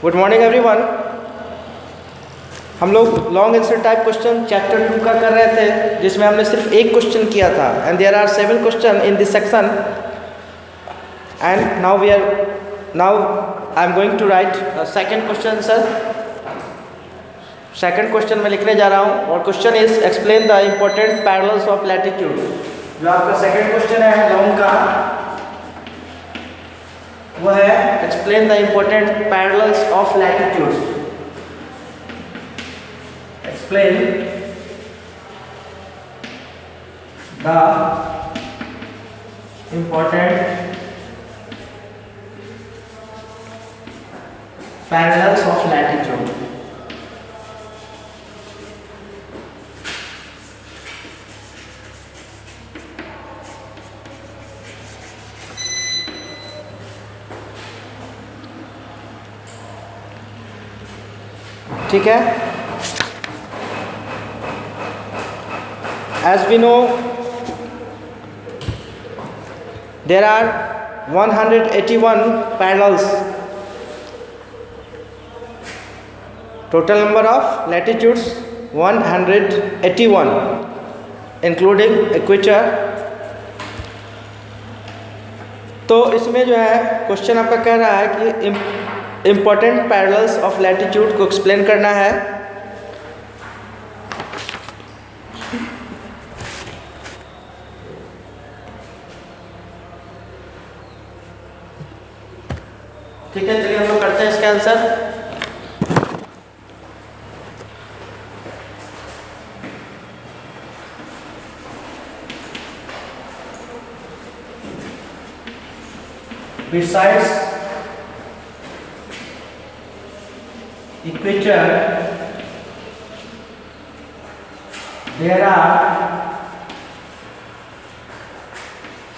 Good morning everyone. हम लोग long answer type question chapter 2 का कर रहे थे, जिसमें हमने सिर्फ एक क्वेश्चन किया था and there are 7 question in this section and now I am going to write second question sir. Second question मैं लिखने जा रहा हूँ और question is explain the important parallels of latitude. जो आपका सेकंड क्वेश्चन है लॉन्ग का, वो है explain the important parallels of latitude. Explain the important parallels of latitude. ठीक है। As we know, there are 181 parallels. Total number of latitudes 181, including equator. तो इसमें जो है क्वेश्चन आपका कह रहा है कि इम्पोर्टेंट पैरेलल्स ऑफ लैटिट्यूड को एक्सप्लेन करना है। ठीक है, चलिए हम लोग करते हैं इसका answer. Besides equator, there are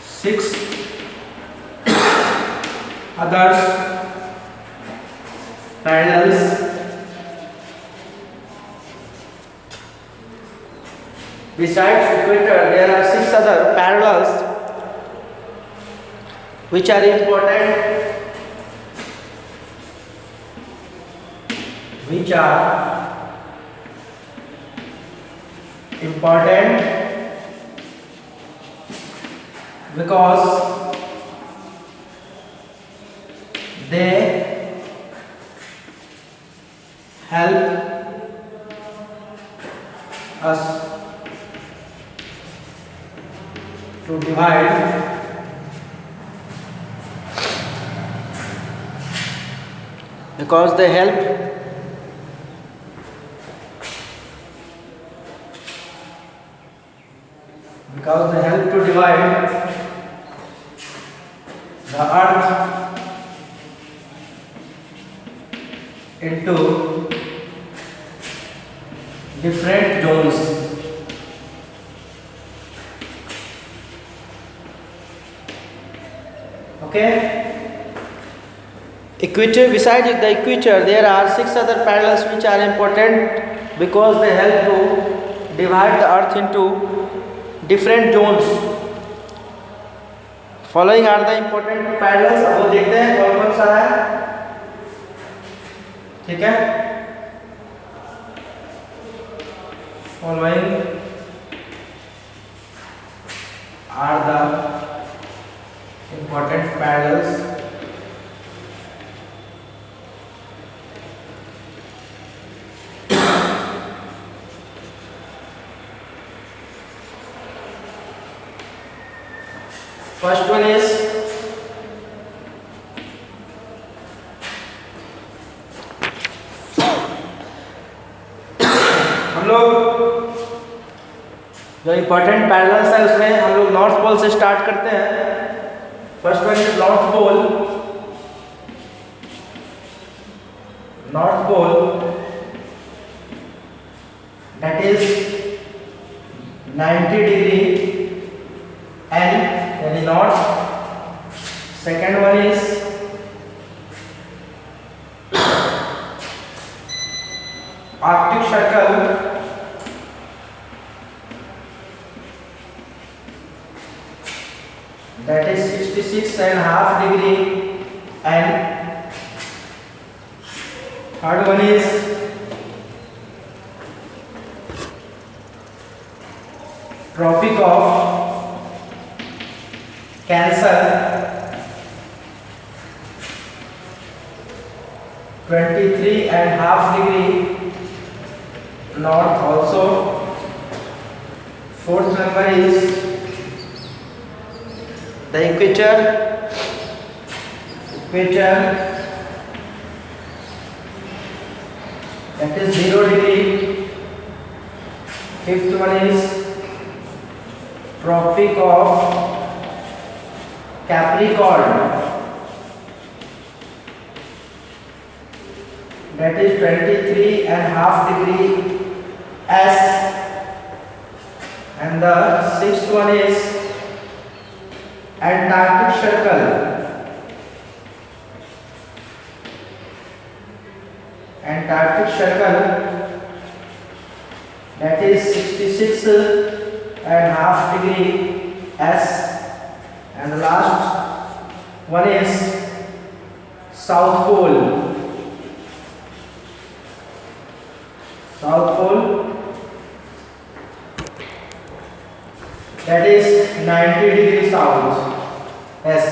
6 others parallels besides equator. There are 6 other parallels which are important, because they help us to divide because they help to divide the earth into different zones. Okay. Equator, besides the equator, there are 6 other parallels which are important because they help to divide the earth into different zones. Following are the important parallels. अब वो देखते हैं कौन कौन सा है। ठीक है, following are the important parallels First one is हम लोग जो इम्पोर्टेंट पैरेलल्स है उसमें हम लोग नॉर्थ पोल से स्टार्ट करते हैं। First one is north pole. North pole that is 90 degree and north. Second one is Arctic Circle, that is 66.5 degree and Third one is Tropic of Cancer, 23.5 degree north also. Fourth number is the equator, that is 0 degree. Fifth one is Tropic of Capricorn, that is 23.5 degree S. And the sixth one is Antarctic Circle, that is 66.5 degree S. And the last one is South Pole, that is 90 degree south. Yes,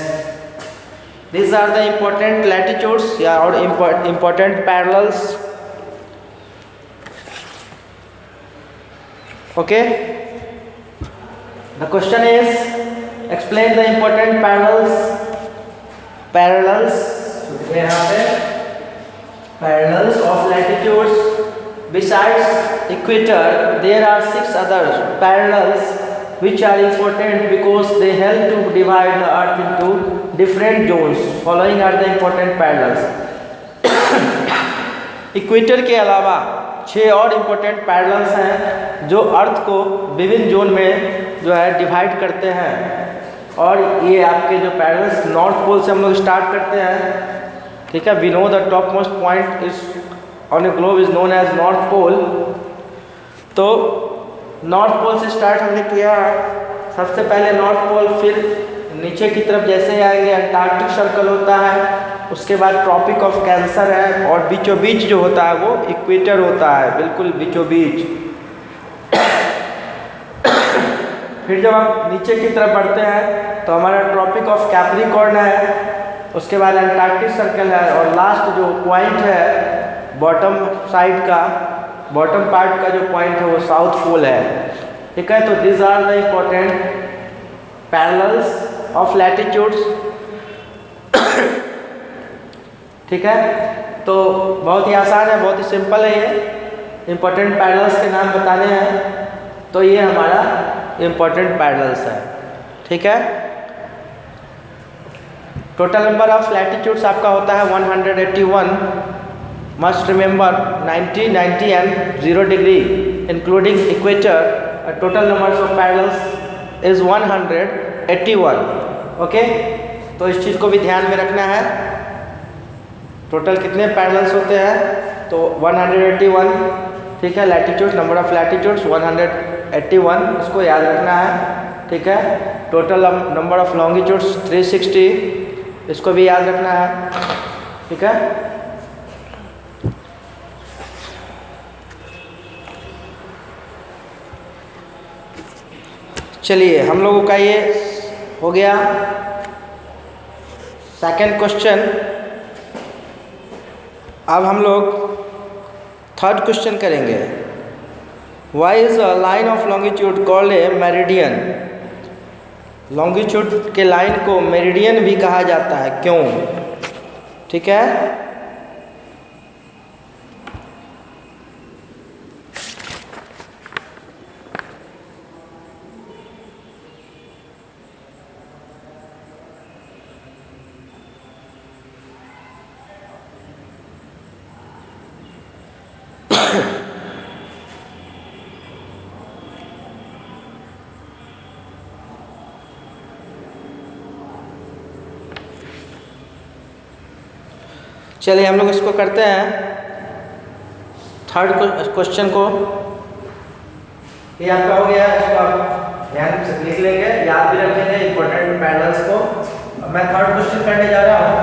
these are the important latitudes, or important parallels. Okay, the question is explain the important parallels यहाँ पे parallels of latitudes. Besides equator, there are 6 other parallels which are important because they help to divide the earth into different zones. Following are the important parallels. Equator के अलावा 6 और important parallels हैं जो अर्थ को विभिन्न zone में जो है डिवाइड करते हैं। और ये आपके जो पैरेलल्स नॉर्थ पोल से हम लोग स्टार्ट करते हैं, ठीक है। We know the top most point is on a globe is known as north pole. तो नॉर्थ पोल से स्टार्ट हमने किया है। सबसे पहले नॉर्थ पोल, फिर नीचे की तरफ जैसे आएंगे अंटार्कटिक सर्कल होता है, उसके बाद ट्रॉपिक ऑफ कैंसर है, और बीचों बीच जो होता है वो इक्वेटर होता है, बिल्कुल बीचों बीच। फिर जब हम नीचे की तरफ बढ़ते हैं तो हमारा ट्रॉपिक ऑफ कैप्रिकॉर्न है, उसके बाद अंटार्कटिक सर्कल है, और लास्ट जो पॉइंट है बॉटम साइड का, बॉटम पार्ट का जो पॉइंट है वो साउथ पोल है, ठीक है। तो this are the important parallels of latitudes, ठीक है। तो बहुत ही आसान है, बहुत ही सिंपल है। ये इम्पोर्टेंट पैरेलल्स के नाम बताने हैं, तो ये हमारा इम्पोर्टेंट पैरेलल्स है, ठीक है। टोटल नंबर ऑफ लैटिट्यूड्स आपका होता है 181। Must remember 90, 90 and 0 degree including equator. Total numbers of parallels is 181। Okay, तो इस चीज़ को भी ध्यान में रखना है। टोटल कितने पैरेलल्स होते हैं, तो 181, ठीक है। लैटिट्यूड, नंबर ऑफ लैटिट्यूड्स 181, इसको याद रखना है, ठीक है। टोटल नंबर ऑफ लॉन्गिट्यूड्स 360, इसको भी याद रखना है, ठीक है। चलिए, हम लोगों का ये हो गया सेकंड क्वेश्चन। अब हम लोग थर्ड क्वेश्चन करेंगे। Why is a line of longitude called a meridian? Longitude के लाइन को मेरिडियन भी कहा जाता है, क्यों? ठीक है। चलिए हम लोग इसको करते हैं, थर्ड क्वेश्चन को। ये आपका हो गया, इसको आप ध्यान से लिख लेंगे, याद भी रखेंगे इंपॉर्टेंट पैरेलल्स को। अब मैं थर्ड क्वेश्चन करने जा रहा हूँ।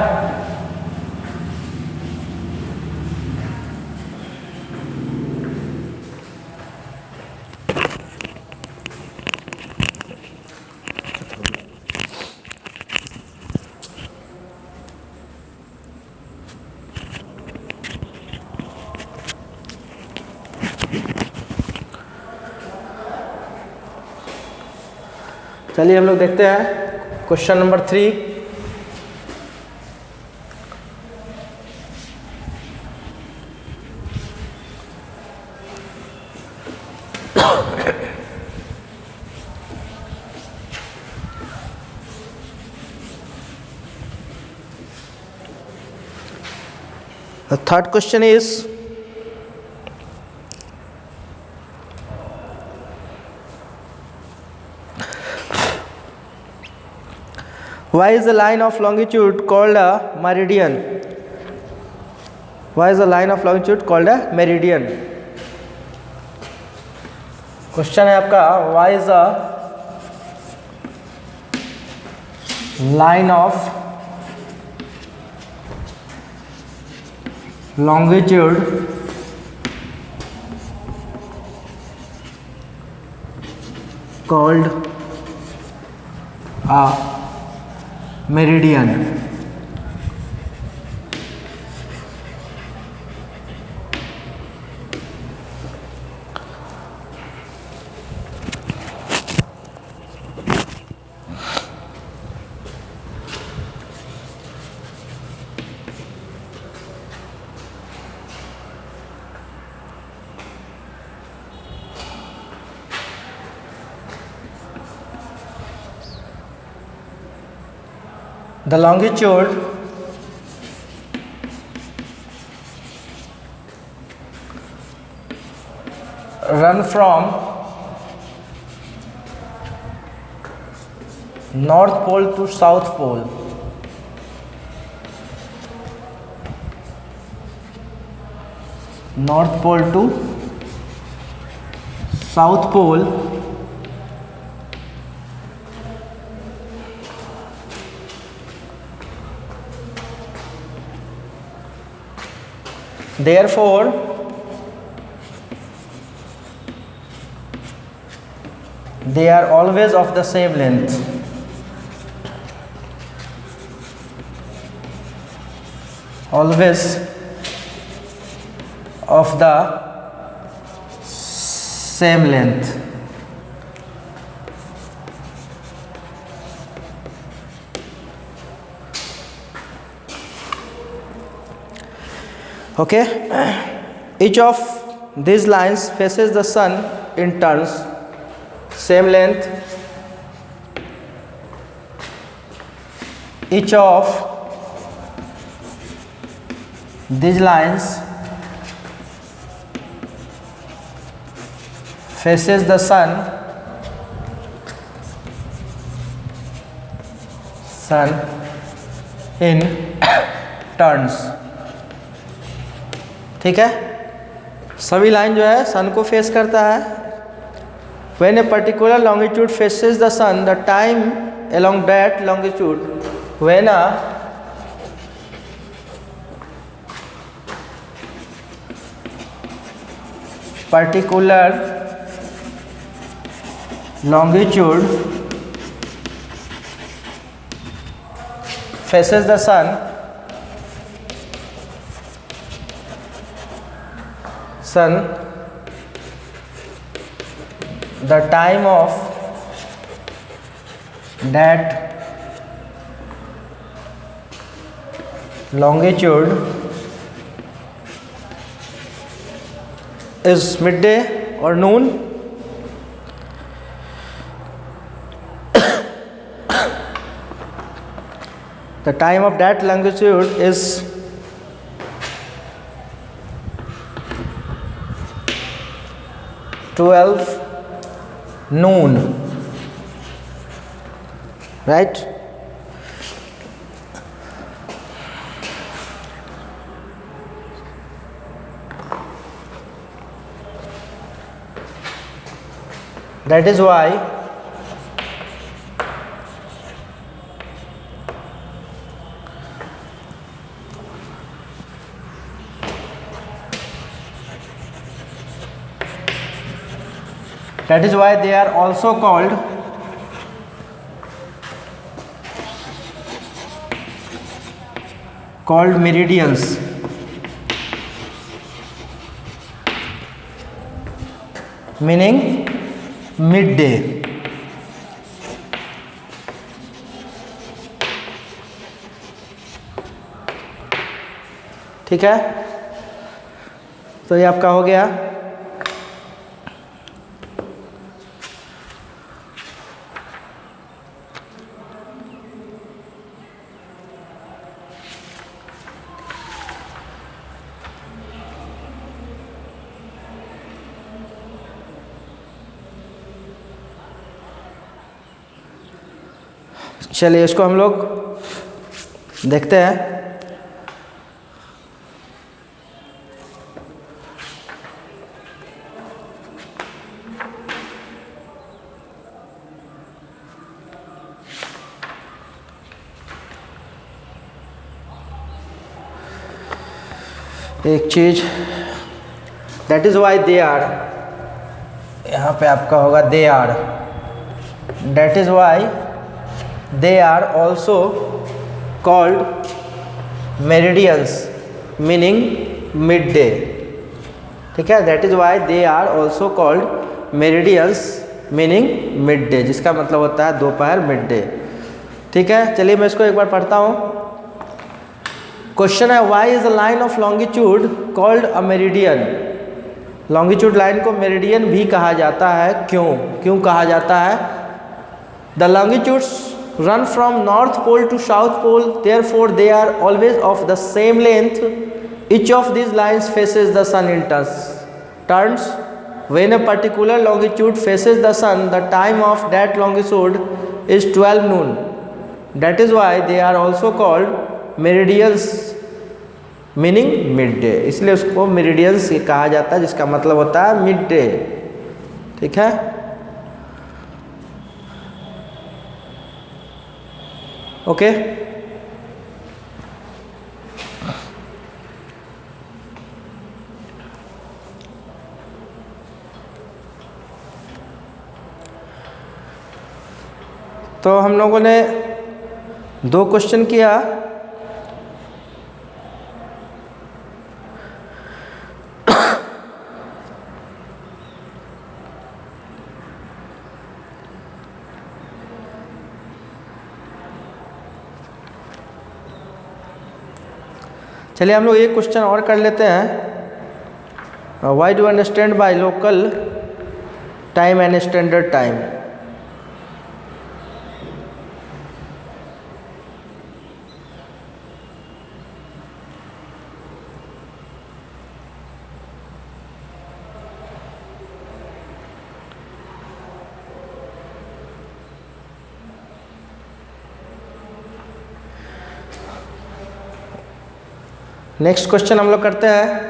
चलिए हम लोग देखते हैं question number 3. The third question is, why is the line of longitude called a meridian? Why is the line of longitude called a meridian? Question है आपका, why is the line of longitude called a meridian? The longitude run from North Pole to South Pole. North Pole to South Pole. Therefore, they are always of the same length. Always of the same length. Okay, each of these lines faces the sun in turns, same length. Each of these lines faces the sun in turns. ठीक है, सभी line जो है सन को face करता है. When a particular longitude faces the sun, the time along that longitude, when a particular longitude faces the sun, the time of that longitude is midday or noon. The time of that longitude is noon, right? That is why they are also called meridians. Meaning midday. ठीक है, तो ये आपका हो गया। चलिए इसको हम लोग देखते हैं। एक चीज, that is why they are, यहाँ पे आपका होगा they are, that is why they are also called meridians meaning mid day. ठीक है, that is why they are also called meridians meaning mid day, जिसका मतलब होता है दोपहर, मिड डे। ठीक है, चलिए मैं इसको एक बार पढ़ता हूँ। क्वेश्चन है, why is a line of longitude called a meridian. Longitude line को मेरिडियन भी कहा जाता है, क्यों कहा जाता है? The longitudes run from north pole to south pole, therefore they are always of the same length. Each of these lines faces the sun in turns. When a particular longitude faces the sun, the time of that longitude is 12 noon. That is why they are also called meridians meaning midday. इसलिए उसको meridians कहा जाता है, जिसका मतलब होता है midday। ठीक है, ओके। तो हम लोगों ने 2 क्वेश्चन किया। चलिए हम लोग एक क्वेश्चन और कर लेते हैं। Why do understand by local time and standard time. Next question हम लोग करते हैं।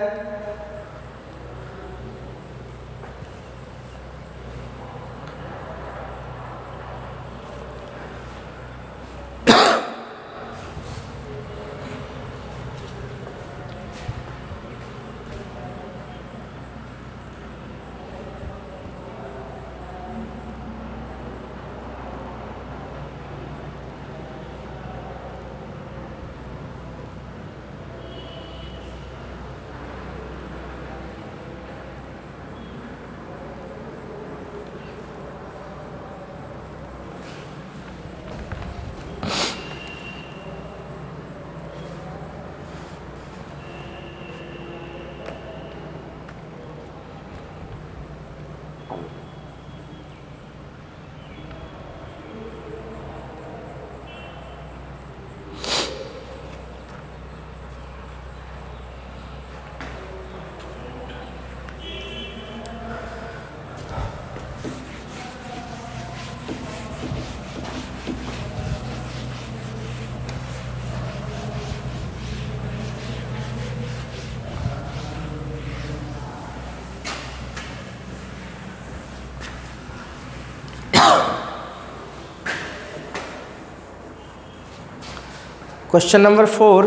Question number 4.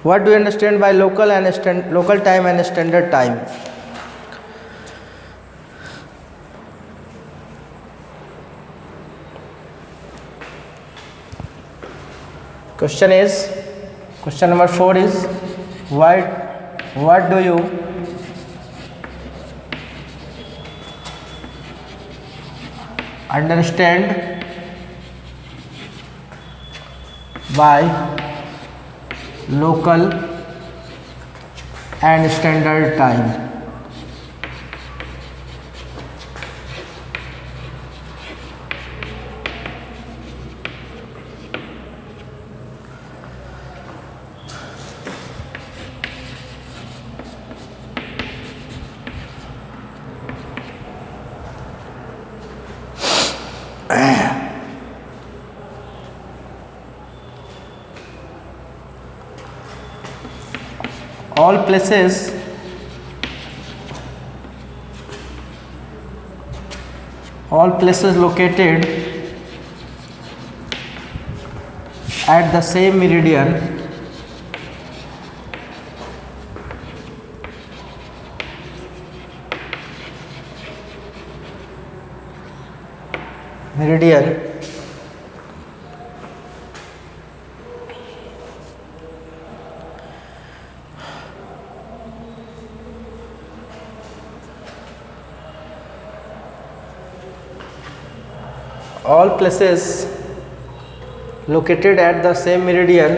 What do you understand by local time and standard time? Question number 4 is what do you understand by local and standard time. All places located at the same meridian all places located at the same meridian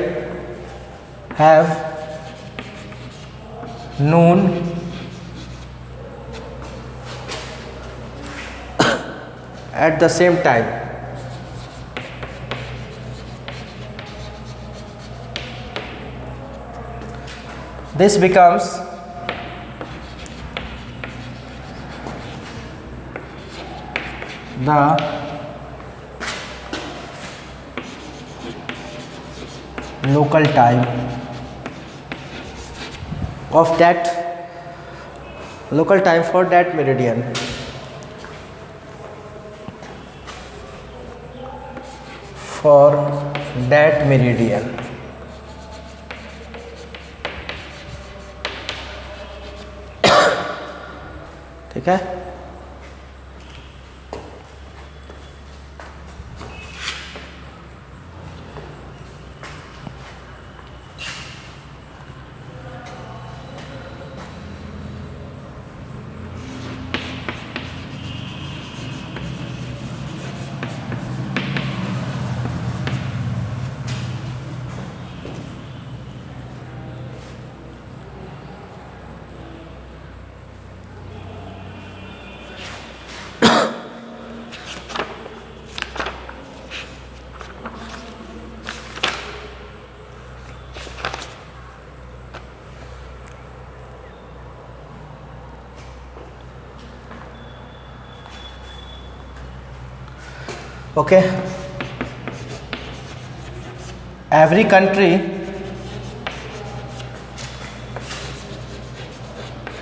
have noon at the same time. This becomes the local time of that local time for that meridian. ठीक है. Okay, every country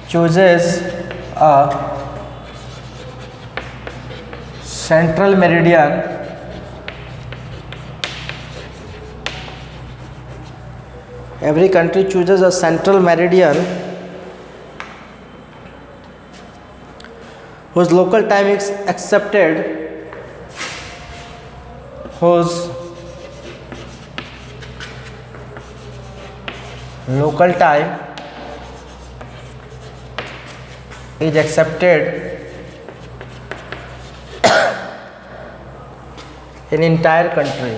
chooses a central meridian whose local time is accepted in entire country.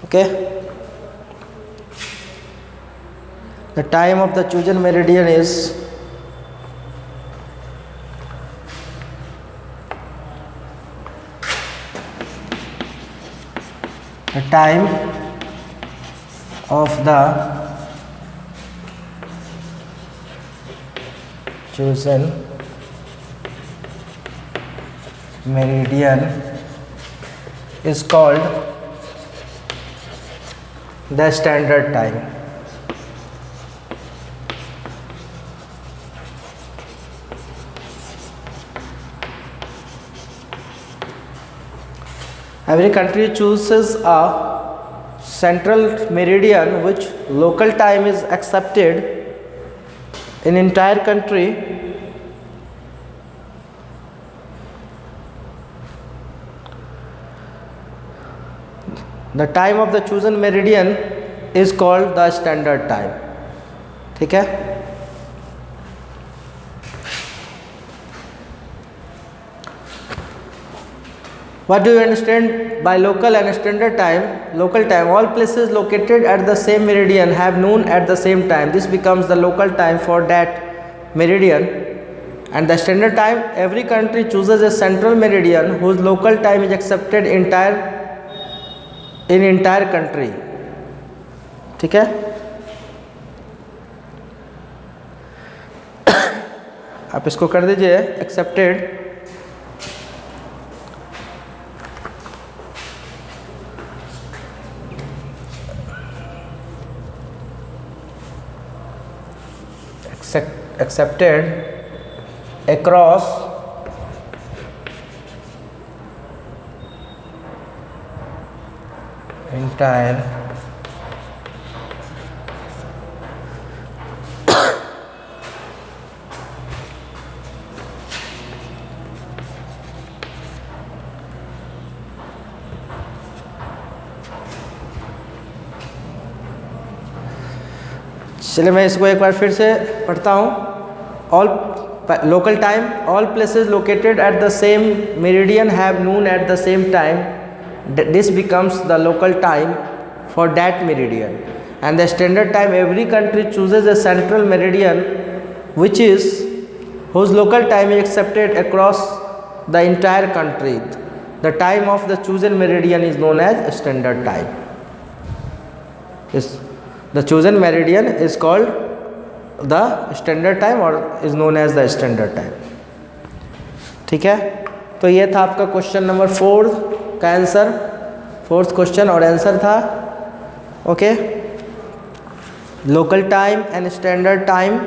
Okay. The time of the chosen meridian is the time of the chosen meridian is called the standard time. Every country chooses a central meridian which local time is accepted in entire country. The time of the chosen meridian is called the standard time. ठीक है. What do you understand by local and standard time? Local time, all places located at the same meridian have noon at the same time. This becomes the local time for that meridian. And the standard time, every country chooses a central meridian whose local time is accepted in entire country. ठीक है, आप इसको कर दीजिए accepted. Accepted across entire चलिए मैं इसको एक बार फिर से पढ़ता हूँ. All local time, all places located at the same meridian have noon at the same time. This becomes the local time for that meridian. And the standard time, every country chooses a central meridian which is whose local time is accepted across the entire country. The time of the chosen meridian is known as standard time. The chosen meridian is called the standard time or is known as the standard time. ठीक है, तो ये था आपका question number 4 का answer. 4th question और answer था. Okay, local time and standard time.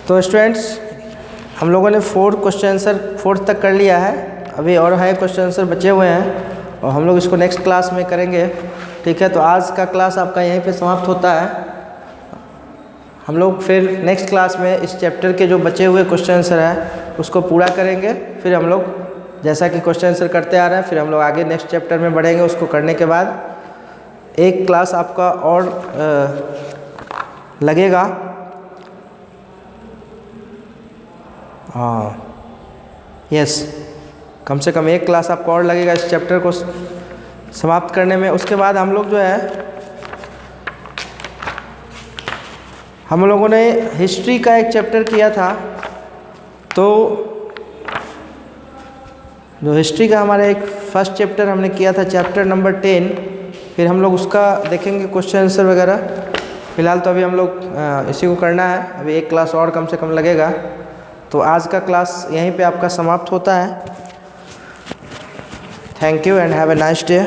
तो स्टूडेंट्स, हम लोगों ने 4 क्वेश्चन आंसर 4th तक कर लिया है. अभी और है क्वेश्चन आंसर बचे हुए हैं और हम लोग इसको नेक्स्ट क्लास में करेंगे. ठीक है, तो आज का क्लास आपका यहीं पे समाप्त होता है. हम लोग फिर नेक्स्ट क्लास में इस चैप्टर के जो बचे हुए क्वेश्चन आंसर हैं उसको पूरा करेंगे. फिर हम लोग जैसा कि क्वेश्चन आंसर करते आ रहे हैं, फिर हम लोग आगे नेक्स्ट चैप्टर में बढ़ेंगे. उसको करने के बाद एक क्लास आपका और लगेगा. हाँ, यस, कम से कम एक क्लास आपको और लगेगा इस चैप्टर को समाप्त करने में. उसके बाद हम लोग जो है, हम लोगों ने हिस्ट्री का एक चैप्टर किया था. तो जो हिस्ट्री का हमारा एक फर्स्ट चैप्टर हमने किया था, चैप्टर नंबर 10. फिर हम लोग उसका देखेंगे क्वेश्चन आंसर वगैरह. फ़िलहाल तो अभी हम लोग इसी को करना है. अभी एक क्लास और कम से कम लगेगा. तो आज का क्लास यहीं पे आपका समाप्त होता है. Thank you and have a nice day.